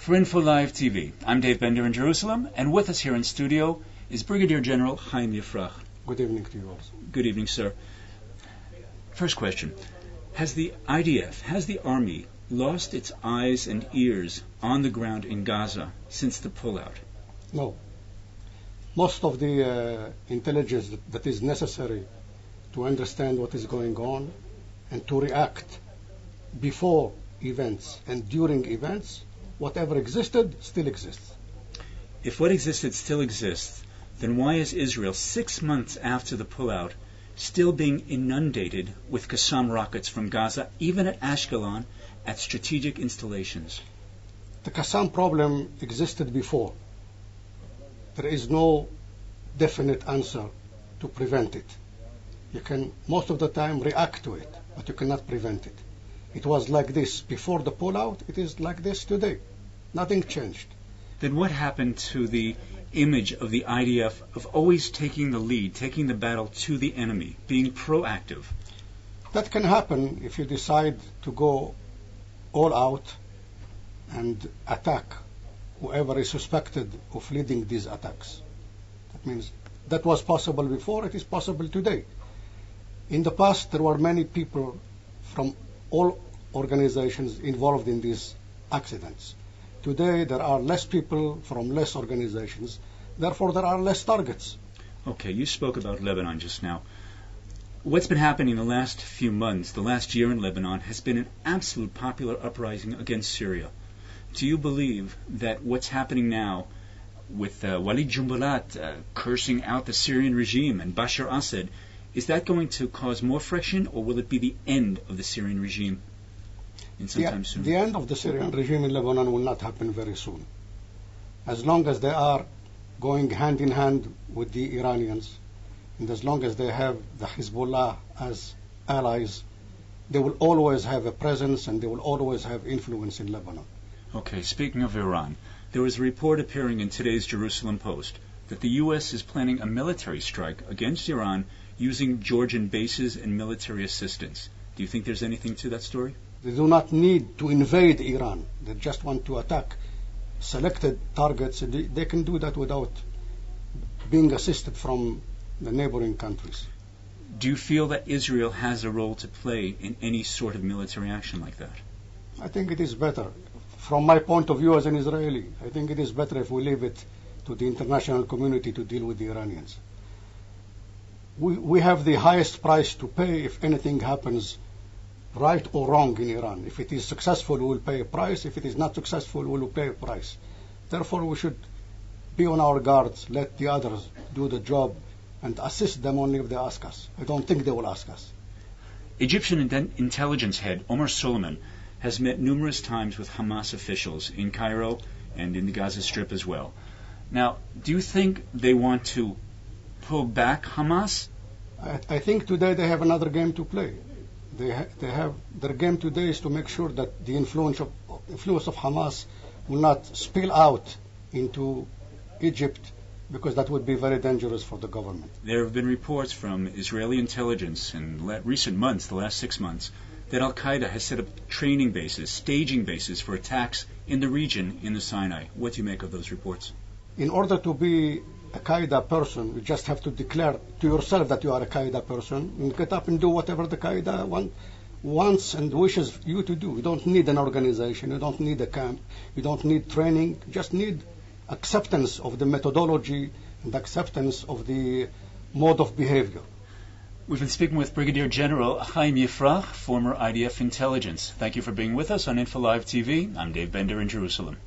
For Info Live TV, I'm Dave Bender in Jerusalem, and with us here in studio is Brigadier General Jaim Yfraj. Good evening to you also. Good evening, sir. First question. Has the IDF, has the Army lost its eyes and ears on the ground in Gaza since the pullout? No. Most of the intelligence that is necessary to understand what is going on and to react before events and during events, whatever existed still exists. If what existed still exists, then why is Israel, 6 months after the pullout, still being inundated with Qassam rockets from Gaza, even at Ashkelon, at strategic installations? The Qassam problem existed before. There is no definite answer to prevent it. You can most of the time react to it, but you cannot prevent it. It was like this before the pullout, it is like this today. Nothing changed. Then what happened to the image of the IDF of always taking the lead, taking the battle to the enemy, being proactive? That can happen if you decide to go all out and attack whoever is suspected of leading these attacks. That means that was possible before, it is possible today. In the past, there were many people from all organizations involved in these accidents. Today, there are less people from less organizations. Therefore, there are less targets. Okay, you spoke about Lebanon just now. What's been happening the last few months, the last year in Lebanon, has been an absolute popular uprising against Syria. Do you believe that what's happening now with Walid Jumblat cursing out the Syrian regime and Bashar Assad, is that going to cause more friction, or will it be the end of the Syrian regime in sometime soon? The end of the Syrian regime in Lebanon will not happen very soon. As long as they are going hand in hand with the Iranians, and as long as they have the Hezbollah as allies, they will always have a presence and they will always have influence in Lebanon. Okay, speaking of Iran, there was a report appearing in today's Jerusalem Post that the U.S. is planning a military strike against Iran using Georgian bases and military assistance. Do you think there's anything to that story? They do not need to invade Iran. They just want to attack selected targets. They can do that without being assisted from the neighboring countries. Do you feel that Israel has a role to play in any sort of military action like that? I think it is better. From my point of view as an Israeli, I think it is better if we leave it to the international community to deal with the Iranians. We have the highest price to pay if anything happens right or wrong in Iran. If it is successful, we will pay a price. If it is not successful, we will pay a price. Therefore, we should be on our guards, let the others do the job, and assist them only if they ask us. I don't think they will ask us. Egyptian intelligence head Omar Suleiman has met numerous times with Hamas officials in Cairo and in the Gaza Strip as well. Now, do you think they want to pull back Hamas? I think today they have another game to play. They have their game today is to make sure that the influence of Hamas will not spill out into Egypt, because that would be very dangerous for the government. There have been reports from Israeli intelligence in recent months, the last 6 months, that Al-Qaeda has set up training bases, staging bases for attacks in the region in the Sinai. What do you make of those reports? In order to be a Qaeda person, you just have to declare to yourself that you are a Qaeda person and get up and do whatever the Qaeda wants and wishes you to do. You don't need an organization, you don't need a camp, you don't need training, you just need acceptance of the methodology and acceptance of the mode of behavior. We've been speaking with Brigadier General Jaim Yfraj, former IDF intelligence. Thank you for being with us on Info Live TV. I'm Dave Bender in Jerusalem.